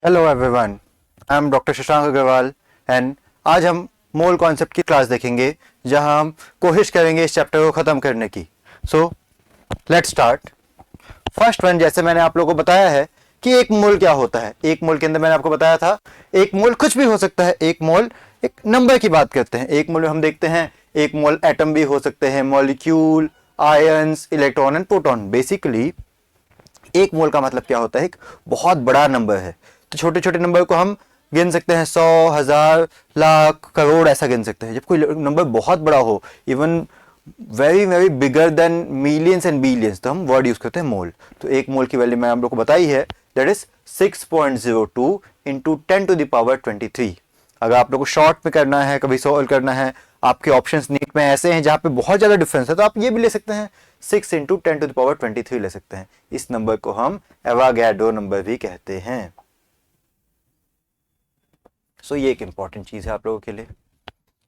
Hello everyone, I am doctor Shashank Agarwal and आज हम mole concept की क्लास देखेंगे जहां हम कोशिश करेंगे इस चैप्टर को ख़त्म करने की। So let's start. First one, जैसे मैंने आप लोगों को बताया है कि एक मोल क्या होता है। एक मोल के अंदर मैंने आपको बताया था एक मोल कुछ भी हो सकता है। एक मोल एक नंबर की बात करते हैं। एक मोल में हम देखते हैं एक मोल एटम भी हो सकते हैं, molecule, ions, electron and proton. Basically एक मोल का मतलब क्या होता है, एक बहुत बड़ा नंबर है। तो छोटे छोटे नंबर को हम गिन सकते हैं, 100, 1000, लाख, करोड़, ऐसा गिन सकते हैं। जब कोई नंबर बहुत बड़ा हो, even very very bigger than millions and billions, तो हम वर्ड यूज करते हैं मोल। तो एक मोल की वैल्यू मैं आप लोग को बताई है, दैट इज 6.02 इंटू 10⁻23। अगर आप लोग को शॉर्ट में करना है, कभी सॉल्व करना है, आपके ऑप्शंस नीट में ऐसे हैं जहां पे बहुत ज्यादा डिफरेंस है, तो आप ये भी ले सकते हैं, 6 इंटू 10⁻23 ले सकते हैं। इस नंबर को हम एवागैड्रो नंबर भी कहते हैं। सो ये एक इंपॉर्टेंट चीज है आप लोगों के लिए।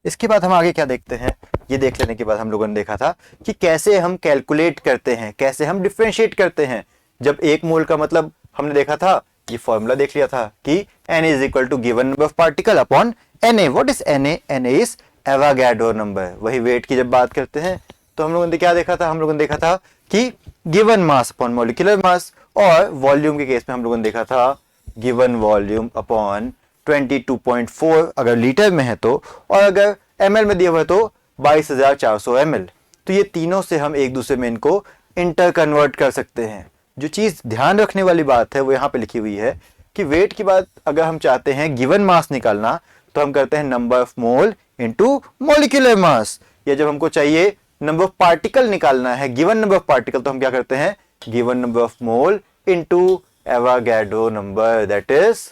इसके बाद हम आगे क्या देखते हैं, ये देख लेने के बाद हम लोगों ने देखा था कि कैसे हम कैलकुलेट करते हैं, कैसे हम डिफरेंशिएट करते हैं। जब एक मोल का मतलब हमने देखा था, ये फॉर्मूला देख लिया था कि Na is equal to given number of particle upon Na। What is Na? Na is Avogadro number. वही वेट की जब बात करते हैं तो हम लोगों ने क्या देखा था, हम लोगों ने देखा था कि given mass upon molecular mass, और वॉल्यूम के केस में हम लोगों ने देखा था गिवन वॉल्यूम अपॉन 22.4 अगर लीटर में है तो, और अगर ml में दिया हुआ है तो 22,400 ml। तो ये तीनों से हम एक दूसरे में इनको इंटर कन्वर्ट कर सकते हैं। जो चीज ध्यान रखने वाली बात है वो यहाँ पे लिखी हुई है कि वेट की बात अगर हम चाहते हैं गिवन मास निकालना, तो हम करते हैं number of mole into molecular mass. या जब हमको चाहिए नंबर ऑफ पार्टिकल निकालना है, गिवन नंबर ऑफ पार्टिकल, तो हम क्या करते हैं given number of mole into Avogadro number, that is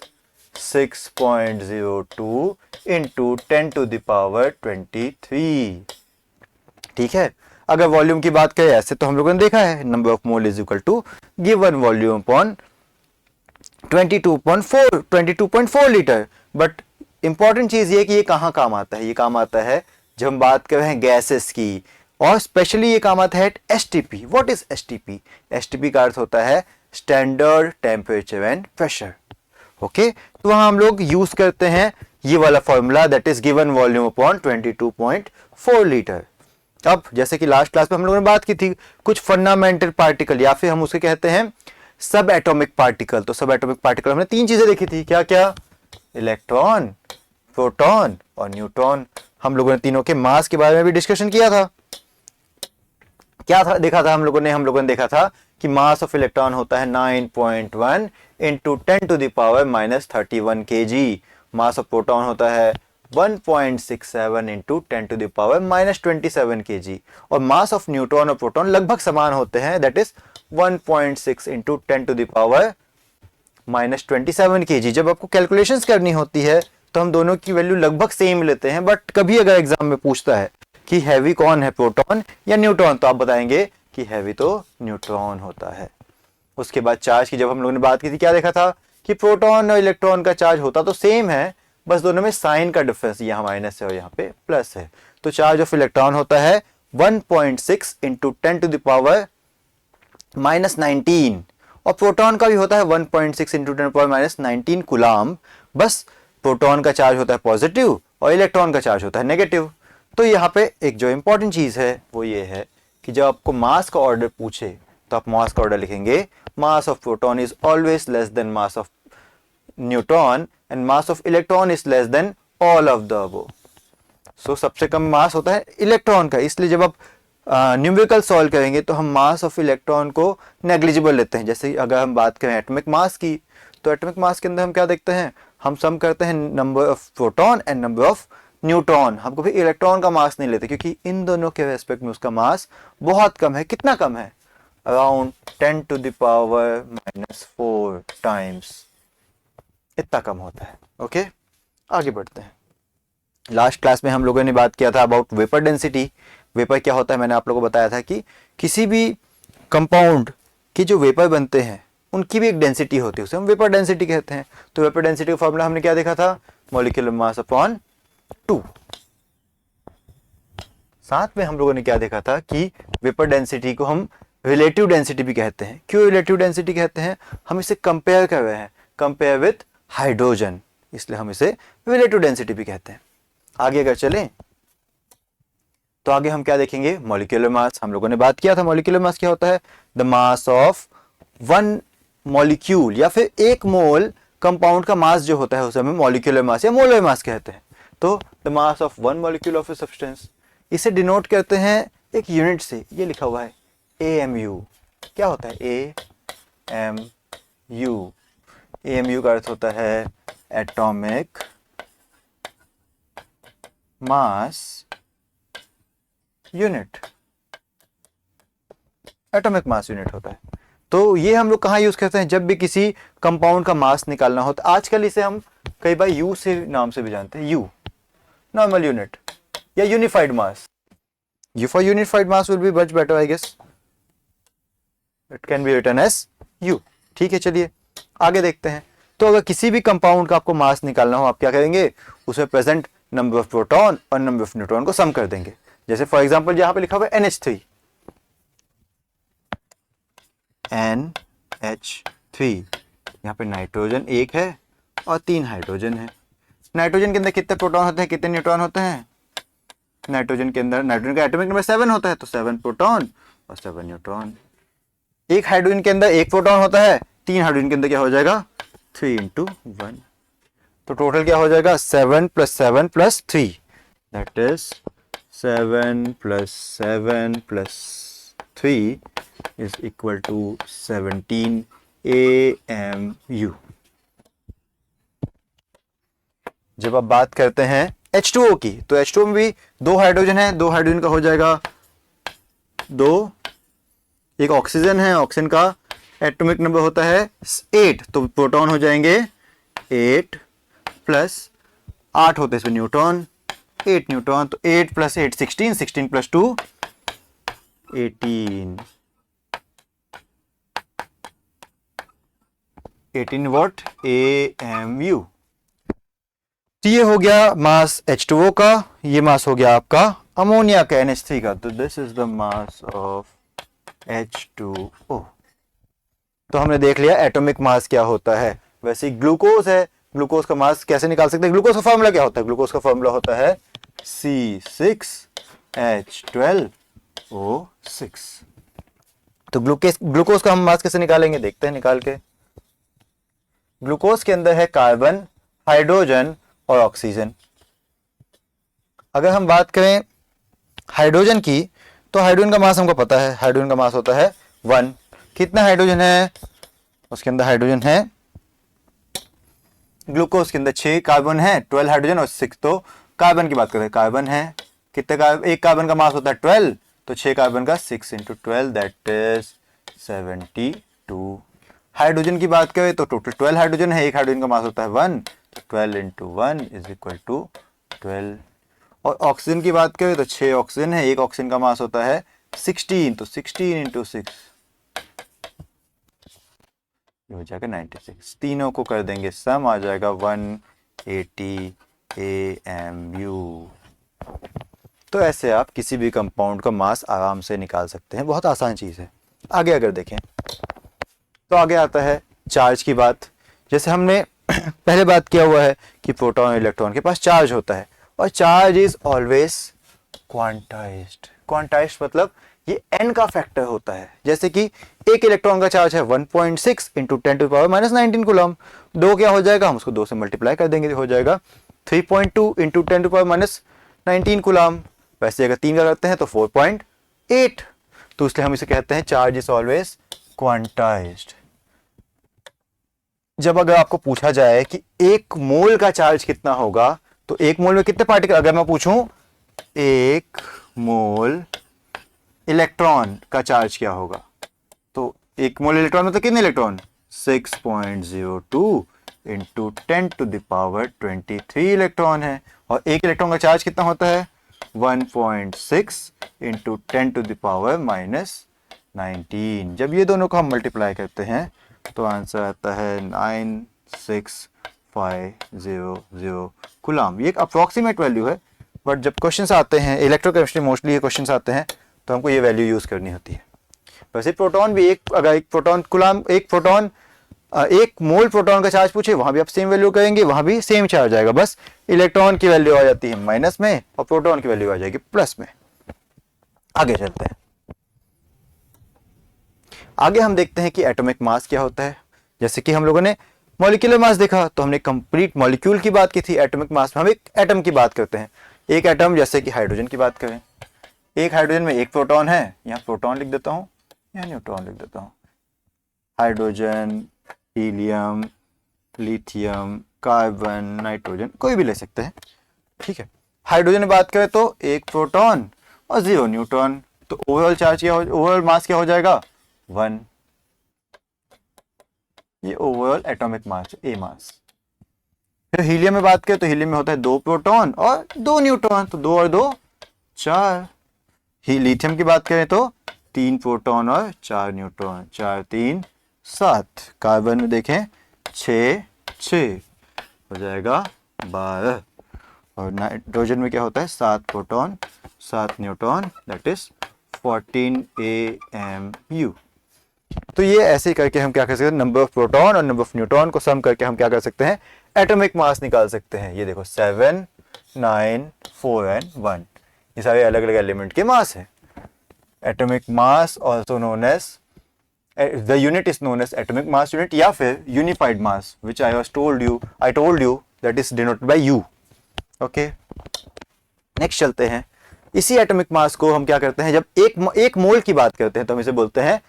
6.02 into 10⁻23। ठीक है। अगर वॉल्यूम की बात करें ऐसे, तो हम लोगों ने देखा है number of mole is equal to given volume upon 22.4 litre. But important चीज ये कि ये कहां काम आता है, ये काम आता है जब हम बात कर रहे हैं गैसेस की, और स्पेशली ये काम आता है STP. What is STP? STP का अर्थ होता है standard temperature and pressure. Okay, तो वहां हम लोग यूज करते हैं ये वाला formula, that is given volume upon 22.4 litre. अब जैसे कि लास्ट क्लास में हम लोगों ने बात की थी कुछ फंडामेंटल पार्टिकल, या फिर हम उसे कहते हैं सब एटॉमिक पार्टिकल। तो सब एटॉमिक पार्टिकल हमने तीन चीजें देखी थी, क्या क्या? इलेक्ट्रॉन, प्रोटॉन और न्यूट्रॉन। हम लोगों ने तीनों के मास के बारे में भी डिस्कशन किया था। क्या था देखा था हम लोगों ने देखा था कि मास ऑफ इलेक्ट्रॉन होता है 9.1 into 10⁻³ kg। Mass of proton होता है 1.67 इंटू 10⁻27 kg। और मास ऑफ न्यूट्रॉन और प्रोटॉन लगभग समान होते हैं, दैट इज 1.6 इंटू 10⁻27 kg। जब आपको कैलकुलेशंस करनी होती है तो हम दोनों की वैल्यू लगभग सेम लेते हैं, बट कभी अगर एग्जाम में पूछता है कि हैवी कौन है, प्रोटॉन या न्यूट्रॉन, तो आप बताएंगे कि हैवी तो न्यूट्रॉन होता है। उसके बाद चार्ज की जब हम लोगों ने बात की थी, क्या देखा था कि प्रोटॉन और इलेक्ट्रॉन का चार्ज होता तो सेम है, बस दोनों में साइन का डिफरेंस, यहाँ माइनस है और यहाँ पे प्लस है। तो चार्ज ऑफ इलेक्ट्रॉन होता है 1.6 इंटू 10⁻⁻19, और प्रोटॉन का भी होता है 1.6 इंटू 10⁻⁻19 कूलाम। बस प्रोटॉन का चार्ज होता है पॉजिटिव और इलेक्ट्रॉन का चार्ज होता है नेगेटिव। तो यहाँ पे एक जो इंपॉर्टेंट चीज है वो ये है कि जब आपको मास का ऑर्डर पूछे तो आप मास का ऑर्डर लिखेंगे, mass of proton is always less than mass of neutron and mass of electron is less than all of the above. So सबसे कम मास होता है इलेक्ट्रॉन का, इसलिए जब आप न्यूमेरिकल सॉल्व करेंगे तो हम मास ऑफ इलेक्ट्रॉन को नेग्लिजिबल लेते हैं। जैसे अगर हम बात करें एटॉमिक मास की, तो एटॉमिक मास के अंदर हम क्या देखते हैं, हम सम करते हैं number of proton and number of neutron. हम कभी इलेक्ट्रॉन का मास नहीं लेते, क्योंकि इन दोनों के रेस्पेक्ट में उसका मास बहुत कम है। कितना कम है? अराउंड 10⁻⁻⁴ टाइम्स, इतना कम होता है। ओके, आगे बढ़ते हैं। लास्ट क्लास में हम लोगों ने बात किया था अबाउट वेपर डेंसिटी। वेपर क्या होता है, मैंने आप लोगों को बताया था कि किसी भी कंपाउंड के जो वेपर बनते हैं उनकी भी एक डेंसिटी होती है, उसे हम वेपर डेंसिटी कहते हैं। तो वेपर डेंसिटी का फॉर्मूला हमने क्या देखा था, मॉलिक्यूलर मास अपॉन 2। साथ में हम लोगों ने क्या देखा था कि वेपर डेंसिटी को हम रिलेटिव डेंसिटी भी कहते हैं। क्यों रिलेटिव डेंसिटी कहते हैं? हम इसे कंपेयर कर रहे हैं, कंपेयर विथ हाइड्रोजन, इसलिए हम इसे रिलेटिव डेंसिटी भी कहते हैं। आगे अगर चलें तो आगे हम क्या देखेंगे, मॉलिक्यूलर मास। हम लोगों ने बात किया था मॉलिक्यूलर मास क्या होता है, the mass of one molecule या फिर एक मोल कंपाउंड का मास जो होता है उसे हमें मॉलिक्यूलर मास या मोलर मास कहते हैं। तो the mass of one molecule of a substance, इसे डिनोट करते हैं एक यूनिट से, ये लिखा हुआ है AMU। क्या होता है AMU? AMU का अर्थ होता है atomic mass unit, atomic mass unit होता है। तो ये हम लोग कहाँ यूज करते हैं, जब भी किसी कंपाउंड का मास निकालना हो। तो आजकल इसे हम कई बार यू से नाम से भी जानते हैं, यू नॉर्मल यूनिट या unified mass. U for unified mass will be much better I guess, it can be written as U. ठीक है, चलिए आगे देखते हैं। तो अगर किसी भी कंपाउंड का आपको मास निकालना हो, आप क्या करेंगे, उसमें प्रेजेंट नंबर ऑफ प्रोटॉन और नंबर ऑफ न्यूट्रॉन को सम कर देंगे। जैसे फॉर एग्जांपल यहां पे लिखा हुआ है NH3, यहाँ पे नाइट्रोजन एक है और 3 हाइड्रोजन है। नाइट्रोजन के अंदर कितने प्रोटॉन होते हैं, कितने न्यूट्रॉन होते हैं? नाइट्रोजन के अंदर, नाइट्रोजन का एटॉमिक नंबर 7 होता है, तो 7 प्रोटॉन और 7 न्यूट्रॉन। एक हाइड्रोजन के अंदर 1 प्रोटॉन होता है, 3 हाइड्रोजन के अंदर क्या हो जाएगा, 3 × 1। तो टोटल क्या हो जाएगा, 7 + 7 + 3, that is 7 + 7 + 3 is equal to 17 AMU। जब आप बात करते हैं H2O की, तो H2O में भी 2 हाइड्रोजन है, 2 हाइड्रोजन का हो जाएगा 2, एक ऑक्सीजन है, ऑक्सीजन का एटॉमिक नंबर होता है 8, तो प्रोटॉन हो जाएंगे 8 + 8 होते हैं इसमें न्यूट्रॉन, 8 न्यूट्रॉन, तो 8 + 8 16, 16 + 2 18, 18 वॉट AMU। तो ये हो गया मास H2O का, ये मास हो गया आपका अमोनिया का NH3 का। तो this is the mass of H2O। तो हमने देख लिया एटॉमिक मास क्या होता है। वैसे ग्लूकोज है, ग्लूकोज का मास कैसे निकाल सकते हैं, ग्लूकोज का फॉर्मूला क्या होता है, ग्लूकोज का फॉर्मूला होता है C6H12O6। तो ग्लूकोज का हम मास कैसे निकालेंगे, देखते हैं निकाल के। ग्लूकोज के अंदर है कार्बन, हाइड्रोजन और ऑक्सीजन। अगर हम बात करें हाइड्रोजन की, तो हाइड्रोजन का मास हमको पता है, हाइड्रोजन का मास होता है 1। कितना हाइड्रोजन है उसके अंदर, हाइड्रोजन है ग्लूकोज के अंदर 6, कार्बन है 12 हाइड्रोजन और 6। तो कार्बन की बात करें, कार्बन है कितने, एक कार्बन का मास होता है 12, तो 6 कार्बन का 6 × 12 दैट इज 72। हाइड्रोजन की बात करें तो टोटल 12 हाइड्रोजन है, एक हाइड्रोजन का मास होता है 1, तो 12 × 1 = 12। और ऑक्सीजन की बात करें तो 6 ऑक्सीजन है, एक ऑक्सीजन का मास होता है 16, तो 16 × 6 ये हो जाएगा 96। तीनों को कर देंगे सम, आ जाएगा 180 AMU। तो ऐसे आप किसी भी कंपाउंड का मास आराम से निकाल सकते हैं, बहुत आसान चीज है। आगे अगर देखें तो आगे आता है चार्ज की बात। जैसे हमने पहले बात किया हुआ है कि प्रोटॉन और इलेक्ट्रॉन के पास चार्ज होता है, और charge is always quantized. Quantized मतलब ये n का फैक्टर होता है। जैसे कि एक इलेक्ट्रॉन का चार्ज है 1.6 × 10⁻⁻19 कूलम। 2 क्या हो जाएगा, हम उसको 2 से मल्टीप्लाई कर देंगे, हो जाएगा 3.2 × 10⁻⁻19 कूलम। वैसे अगर 3 का करते हैं तो 4.8। तो इसलिए हम इसे कहते हैं चार्ज इज ऑलवेज क्वांटाइज्ड। जब अगर आपको पूछा जाए कि 1 मोल का चार्ज कितना होगा, तो 1 मोल में कितने पार्टिकल, अगर मैं पूछूं 1 मोल इलेक्ट्रॉन का चार्ज क्या होगा, तो 1 मोल इलेक्ट्रॉन मतलब कितने इलेक्ट्रॉन, 6.02 × 10⁻23 इलेक्ट्रॉन है। और 1 इलेक्ट्रॉन का चार्ज कितना होता है, 1.6 × 10⁻⁻19। जब ये दोनों को हम मल्टीप्लाई करते हैं तो आंसर आता है 96500 कूलम। ये एक अप्रोक्सीमेट वैल्यू है, बट जब क्वेश्चंस आते हैं इलेक्ट्रोकेमिस्ट्री, मोस्टली ये क्वेश्चंस आते हैं तो हमको ये वैल्यू यूज करनी होती है। वैसे प्रोटॉन भी अगर एक प्रोटॉन कूलम, एक प्रोटॉन एक मोल प्रोटॉन का चार्ज पूछे वहां भी आप सेम वैल्यू करेंगे, वहां भी सेम चार्ज आएगा, बस इलेक्ट्रॉन की वैल्यू आ जाती है माइनस में और प्रोटॉन की वैल्यू आ जाएगी प्लस में। आगे चलते हैं। आगे हम देखते हैं कि एटॉमिक मास क्या होता है। जैसे कि हम लोगों ने मॉलिक्यूलर मास देखा तो हमने कंप्लीट मॉलिक्यूल की बात की थी। एटॉमिक मास में हम एक एटम की बात करते हैं। एक एटम जैसे कि हाइड्रोजन की बात करें, एक हाइड्रोजन में एक प्रोटॉन है, यहाँ प्रोटॉन लिख देता हूं, यहाँ न्यूट्रॉन लिख देता हूं। Hydrogen, helium, lithium, carbon, nitrogen, कोई भी ले सकते हैं, ठीक है। हाइड्रोजन में बात करें तो एक प्रोटॉन और 0 न्यूट्रॉन, तो ओवरऑल चार्ज क्या हो, ओवरऑल मास क्या हो जाएगा 1। ये ओवरऑल एटॉमिक मास, ए मास। फिर हीलियम में बात करें तो हीलियम में होता है 2 प्रोटॉन और 2 न्यूट्रॉन, तो 2 और 2 4। ही लिथियम की बात करें तो 3 प्रोटॉन और 4 न्यूट्रॉन, 4 3 7। कार्बन में देखें 6 6 हो जाएगा 12। और नाइट्रोजन में क्या होता है 7 proton 7 neutron, that is 14 AMU। तो ये ऐसे ही करके हम क्या कर सकते हैं, नंबर ऑफ प्रोटॉन और नंबर ऑफ न्यूट्रॉन को सम करके हम क्या कर सकते हैं, एटॉमिक मास निकाल सकते हैं। ये देखो 7 9 4 एंड 1, ये सारे अलग अलग एलिमेंट के मास हैं। Atomic mass also known as, the unit is known as atomic mass unit या फिर unified mass, which I told you that is denoted by U. Okay, next चलते हैं। इसी एटॉमिक मास को हम क्या करते हैं, जब एक मोल की बात करते हैं तो हम इसे बोलते हैं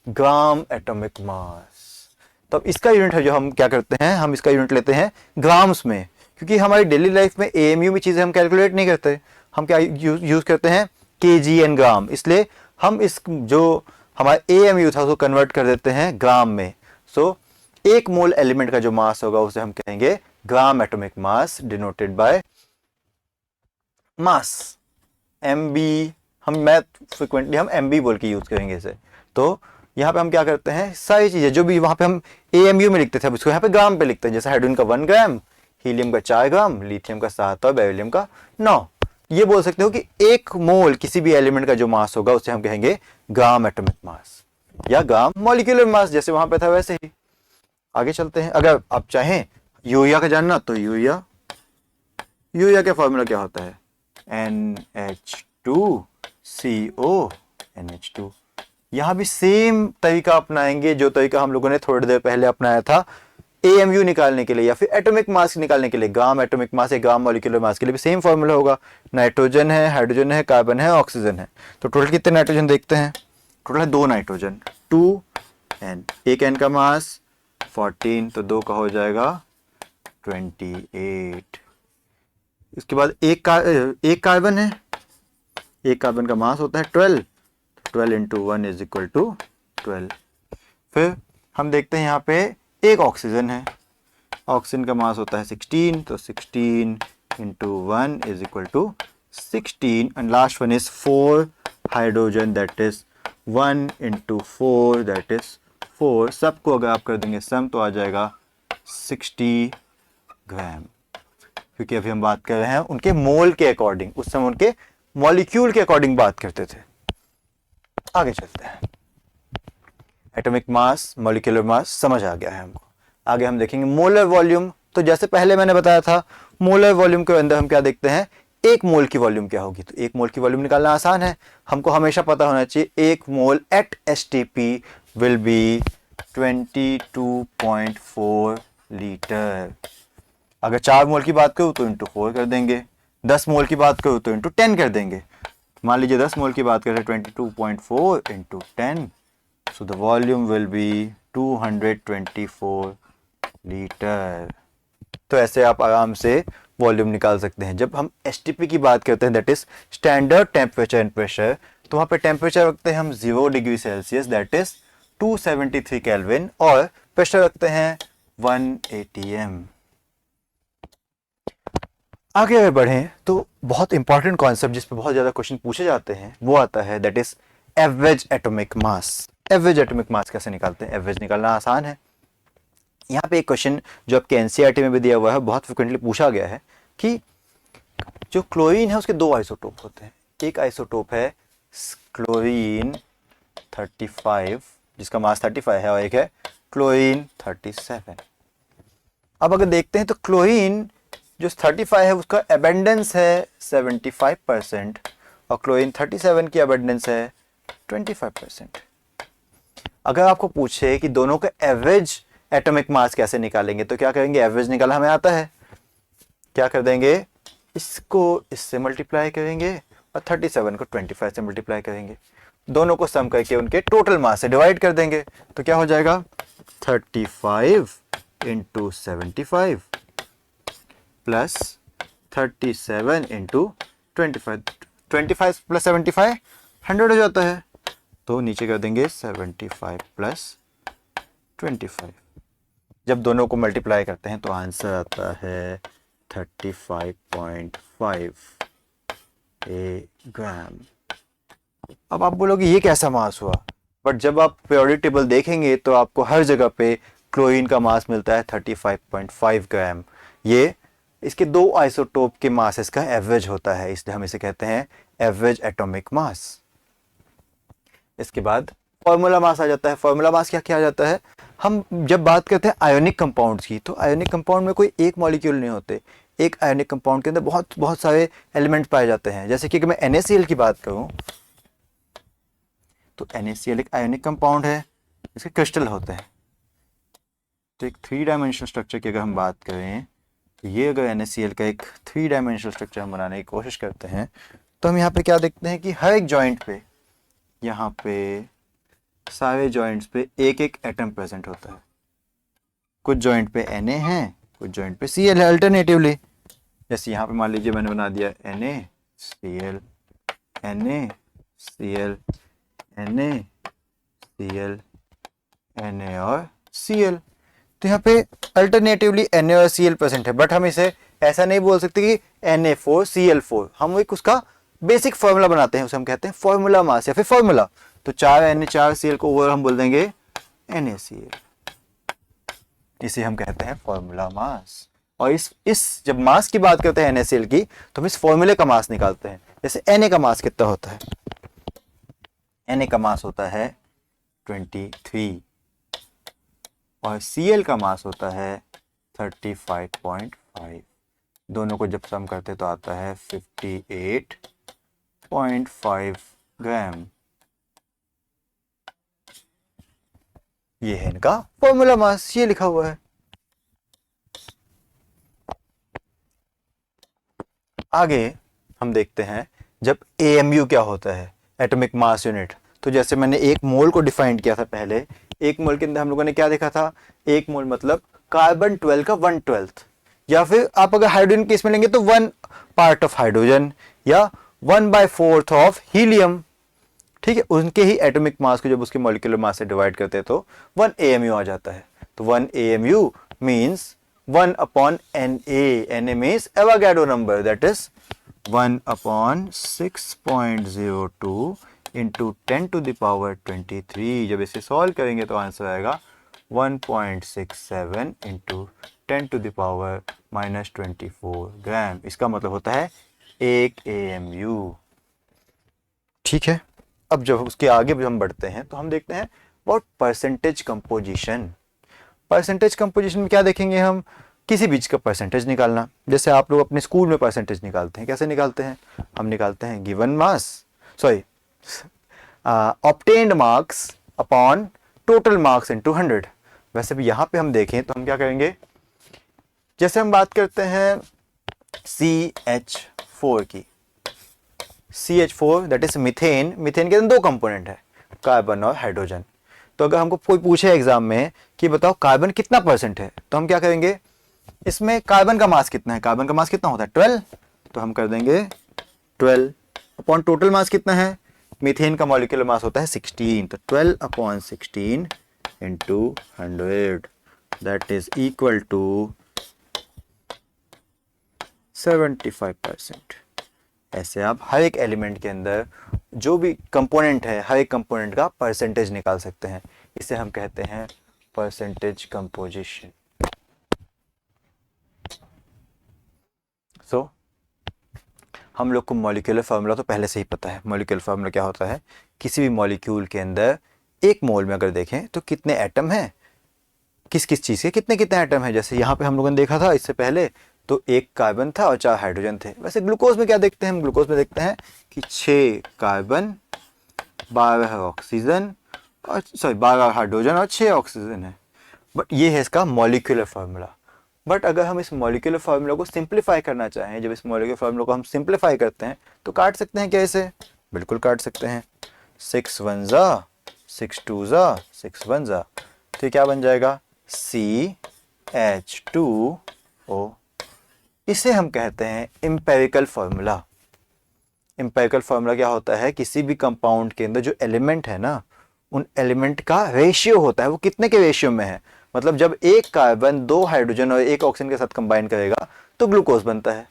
ग्राम एटॉमिक मास। तो अब इसका यूनिट है जो हम क्या करते हैं, हम इसका यूनिट लेते हैं ग्राम्स में, क्योंकि हमारी डेली लाइफ में AMU में चीजें हम कैलकुलेट नहीं करते, हम क्या यूज करते हैं kg एंड ग्राम, इसलिए हम इस जो हमारा AMU था उसको कन्वर्ट कर देते हैं ग्राम में। सो एक मोल एलिमेंट का जो मास होगा उसे हम कहेंगे gram atomic mass, denoted by mass MB। हम मैथ फ्रिक्वेंटली हम MB बोल के यूज करेंगे इसे। तो यहाँ पे हम क्या करते हैं, सारी चीजें जो भी वहां पे हम AMU में लिखते थे अब इसको यहाँ पे ग्राम पे लिखते हैं। जैसे हाइड्रोजन का 1 ग्राम, हीलियम का 4 ग्राम, लिथियम का 7 और बेरिलियम का 9। ये बोल सकते हो कि एक मोल किसी भी एलिमेंट का जो मास होगा उसे हम कहेंगे ग्राम एटॉमिक मास या ग्राम मॉलिक्यूलर मास, जैसे वहां पे था वैसे ही। आगे चलते हैं। अगर आप चाहें यूरिया का जानना तो यूरिया का फॉर्मूला क्या होता है, NH2CO NH2। यहां भी सेम तरीका अपनाएंगे जो तरीका हम लोगों ने थोड़ी देर पहले अपनाया था AMU निकालने के लिए या फिर एटॉमिक मास निकालने के लिए। ग्राम एटॉमिक मास या ग्राम मॉलिक्यूलर मास के लिए भी सेम फॉर्मूला होगा। नाइट्रोजन है, हाइड्रोजन है, कार्बन है, ऑक्सीजन है। तो टोटल कितने नाइट्रोजन देखते हैं, टोटल है 2 नाइट्रोजन, 2N। एक N का मास 14, तो 2 का हो जाएगा 28। इसके बाद एक कार्बन है, एक कार्बन का मास होता है 12, 12 इंटू 1 इज इक्वल टू 12। फिर हम देखते हैं यहाँ पे एक ऑक्सीजन है, ऑक्सीजन का मास होता है 16, तो 16 into 1 is equal to 16। And last one is 4 hydrogen, that is 1 into 4 that is 4। सबको अगर आप कर देंगे सम तो आ जाएगा 60 ग्राम, क्योंकि अभी हम बात कर रहे हैं उनके मोल के अकॉर्डिंग, उस समय उनके मॉलिक्यूल के अकॉर्डिंग बात करते थे। आगे चलते हैं। एटॉमिक मास, मॉलिक्यूलर मास समझ आ गया है हमको। आगे हम देखेंगे मोलर वॉल्यूम। तो जैसे पहले मैंने बताया था, मोलर वॉल्यूम के अंदर हम क्या देखते हैं, एक मोल की वॉल्यूम क्या होगी। तो एक मोल की वॉल्यूम निकालना आसान है, हमको हमेशा पता होना चाहिए एक mole at STP will be 22.4 litre. अगर 4 मोल की बात करूँ तो इंटू 4 कर देंगे, 10 मोल की बात करूँ तो इंटू 10 कर देंगे। मान लीजिए 10 मोल की बात करें 22.4 into 10, so the volume will be 224 litre. तो ऐसे आप आराम से वॉल्यूम निकाल सकते हैं। जब हम STP की बात करते हैं, that is standard temperature and pressure, तो वहाँ पे टेम्परेचर रखते हैं हम 0 degree Celsius, that is 273 kelvin, और प्रेशर रखते हैं 1 ATM। आगे अगर बढ़ें तो बहुत इंपॉर्टेंट कॉन्सेप्ट जिस पे बहुत ज्यादा क्वेश्चन पूछे जाते हैं वो आता है, that is average atomic mass. Average atomic mass कैसे निकालते हैं, एवरेज निकालना आसान है। यहाँ पे एक क्वेश्चन जो आपके NCERT में भी दिया हुआ है, बहुत फ्रिक्वेंटली पूछा गया है कि जो क्लोरीन है उसके 2 आइसोटोप होते हैं। एक आइसोटोप है क्लोरीन 35 जिसका मास 35 है, और एक है क्लोरीन 37। अब अगर देखते हैं तो क्लोरीन जो 35 है उसका एबंडेंस है 75% और क्लोरीन 37 की एबंडेंस है 25%। अगर आपको पूछे कि दोनों का एवरेज एटॉमिक मास कैसे निकालेंगे तो क्या करेंगे, एवरेज निकालना हमें आता है, क्या कर देंगे, इसको इससे मल्टीप्लाई करेंगे और 37 को 25 से मल्टीप्लाई करेंगे, दोनों को सम करके उनके टोटल मास से डिवाइड कर देंगे तो क्या हो जाएगा 35 इंटू 75 प्लस 37 इंटू 25, 25 प्लस 75 100 हो जाता है, तो नीचे कर देंगे 75 प्लस 25। जब दोनों को मल्टीप्लाई करते हैं तो आंसर आता है 35.5 ग्राम। अब आप बोलोगे ये कैसा मास हुआ, बट जब आप पीरियोडिक टेबल देखेंगे तो आपको हर जगह पे क्लोरीन का मास मिलता है 35.5 ग्राम। ये इसके दो आइसोटोप के मासेस का एवरेज होता है, इसलिए हम इसे कहते हैं एवरेज एटॉमिक मास। इसके बाद फॉर्मूला मास आ जाता है। फॉर्मूला मास क्या क्या आ जाता है, हम जब बात करते हैं आयोनिक कंपाउंड्स की तो आयोनिक कंपाउंड में कोई एक मॉलिक्यूल नहीं होते, एक आयोनिक कंपाउंड के अंदर बहुत बहुत सारे एलिमेंट पाए जाते हैं। जैसे कि अगर मैं NaCl की बात करूं तो NaCl एक आयोनिक कंपाउंड है, इसके क्रिस्टल होते हैं। तो एक 3 डायमेंशनल स्ट्रक्चर की अगर हम बात करें तो ये अगर NaCl का एक 3 डायमेंशनल स्ट्रक्चर हम बनाने की कोशिश करते हैं तो हम यहाँ पे क्या देखते हैं कि हर एक जॉइंट पे, यहाँ पे सारे जॉइंट्स पे एक एक एटम प्रेजेंट होता है। कुछ जॉइंट पे Na है, कुछ जॉइंट पे Cl है अल्टरनेटिवली। जैसे यहाँ पे मान लीजिए मैंने बना दिया NaCl, NaCl, NaCl, Na और Cl। तो यहाँ पे अल्टरनेटिवली Na और Cl प्रेजेंट है, बट हम इसे ऐसा नहीं बोल सकते कि Na4Cl4। हम एक उसका बेसिक फॉर्मूला बनाते हैं, उसे हम कहते हैं फॉर्मूला मास या फिर फॉर्मूला। तो 4Na4Cl को ओवर हम बोल देंगे NaCl, इसे हम कहते हैं फॉर्मूला मास। और इस जब मास की बात करते हैं NaCl की तो हम इस फॉर्मूले का मास निकालते हैं। जैसे Na का मास कितना होता है, Na का मास होता है 23 और Cl का मास होता है 35.5। दोनों को जब सम करते तो आता है 58.5 ग्राम। ये है इनका फॉर्मूला मास, ये लिखा हुआ है। आगे हम देखते हैं जब AMU क्या होता है, एटॉमिक मास यूनिट। तो जैसे मैंने एक मोल को डिफाइन किया था पहले, एक मोल के अंदर हम लोगों ने क्या देखा था, एक मोल मतलब कार्बन 12 का 1/12, या फिर आप अगर हाइड्रोजन केस में लेंगे तो 1 पार्ट ऑफ हाइड्रोजन या 1/4 ऑफ हीलियम। ठीक है, उनके ही एटॉमिक मास को जब उसके मॉलिक्यूलर मास से डिवाइड करते हैं तो 1 AMU आ जाता है। तो 1 AMU means 1 upon Na। Na means Avogadro number, that is 1 upon 6.02 into 10 to the power 23। जब इसे सॉल्व करेंगे तो आंसर आएगा 1.67 into 10 to the power -24 gram. इसका मतलब होता है 1 AMU। ठीक है, अब जब उसके आगे भी हम बढ़ते हैं तो हम देखते हैं about percentage composition. Percentage composition में क्या देखेंगे, हम किसी बीज का परसेंटेज निकालना। जैसे आप लोग अपने स्कूल में परसेंटेज निकालते हैं, कैसे निकालते हैं, हम निकालते हैं given mass, sorry obtained marks upon total marks into 100। वैसे भी यहाँ पे हम देखें तो हम क्या करेंगे, जैसे हम बात करते हैं CH4 की, CH4 that is methane. Methane के अंदर 2 कंपोनेंट है, कार्बन और हाइड्रोजन। तो अगर हमको कोई पूछे एग्जाम में कि बताओ कार्बन कितना परसेंट है, तो हम क्या करेंगे, इसमें कार्बन का मास कितना है, कार्बन का मास कितना होता है 12, तो हम कर देंगे 12 अपॉन टोटल मास कितना है, मीथेन का मॉलिक्यूलर मास होता है 16, तो 12 upon 16 into 100 that is equal to 75%। ऐसे आप हर एक एलिमेंट के अंदर जो भी कंपोनेंट है, हर एक कंपोनेंट का परसेंटेज निकाल सकते हैं। इसे हम कहते हैं परसेंटेज कंपोजिशन। सो हम लोग को मॉलिक्यूलर फार्मूला तो पहले से ही पता है। मॉलिक्यूलर फार्मूला क्या होता है, किसी भी मॉलिक्यूल के अंदर एक मोल में अगर देखें तो कितने एटम हैं, किस किस चीज़ के कितने कितने एटम है। जैसे यहाँ पे हम लोगों ने देखा था इससे पहले, तो एक कार्बन था और 4 हाइड्रोजन थे। वैसे ग्लूकोज में क्या देखते हैं हम, ग्लूकोज में देखते हैं कि 6 कार्बन, 12 ऑक्सीजन और 12 हाइड्रोजन और 6 ऑक्सीजन है। बट ये है इसका मॉलिक्यूलर फार्मूला। बट अगर हम इस मॉलिक्यूलर फार्मूला को सिंप्लीफाई करना चाहें, जब इस मॉलिक्यूलर फार्मूला को हम सिंप्लीफाई करते हैं तो काट सकते हैं क्या इसे? बिल्कुल काट सकते हैं। 6 1 जा 6 2 जा 6 1 जा, तो क्या बन जाएगा? CH2O। इसे हम कहते हैं एम्पिरिकल फार्मूला। एम्पिरिकल फार्मूला क्या होता है? किसी भी कंपाउंड के अंदर जो एलिमेंट है ना, उन एलिमेंट का रेशियो होता है, वो कितने के रेशियो में है। मतलब जब एक कार्बन 2 हाइड्रोजन और 1 ऑक्सीजन के साथ कंबाइन करेगा तो ग्लूकोज बनता है।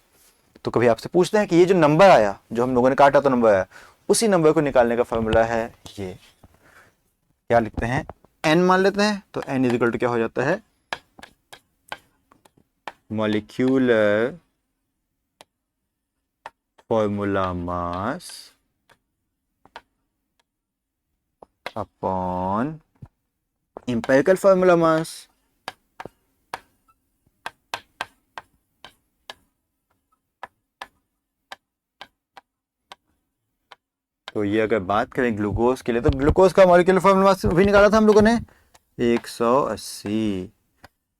तो कभी आपसे पूछते हैं कि ये जो नंबर आया, जो हम लोगों ने काटा तो नंबर आया, उसी नंबर को निकालने का फार्मूला है ये। क्या लिखते हैं? n मान लेते हैं, तो n इज इक्वल टू क्या हो जाता है? Molecular formula mass upon empirical formula mass. तो ये अगर बात करें ग्लूकोज के लिए, तो ग्लूकोज का मॉलिक्यूलर फार्मूला मास भी निकाला था हम लोगों ने 180,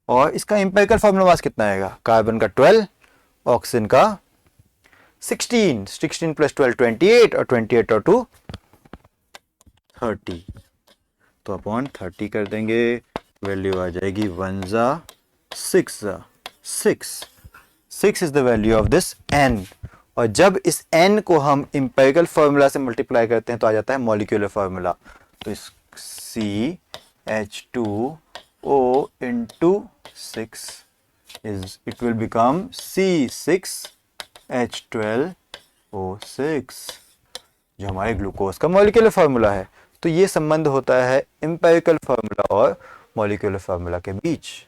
और इसका एम्पिरिकल फार्मूला मास कितना आएगा? कार्बन का 12, ऑक्सीजन का 16, 16 प्लस 12 28, और 28 और 2 30, तो अपॉन 30 कर देंगे, वैल्यू आ जाएगी 1 जा 6 जा 6 is the value of this n। और जब इस n को हम एम्पिरिकल फार्मूला से मल्टीप्लाई करते हैं तो आ जाता है मॉलिक्यूलर फार्मूला। तो इस CH2O into 6 is, it will become C6H12O6, जो हमारे ग्लूकोज का मॉलिक्यूलर फार्मूला है। तो ये संबंध होता है एम्पिरिकल फार्मूला और मॉलिक्यूलर फार्मूला के बीच।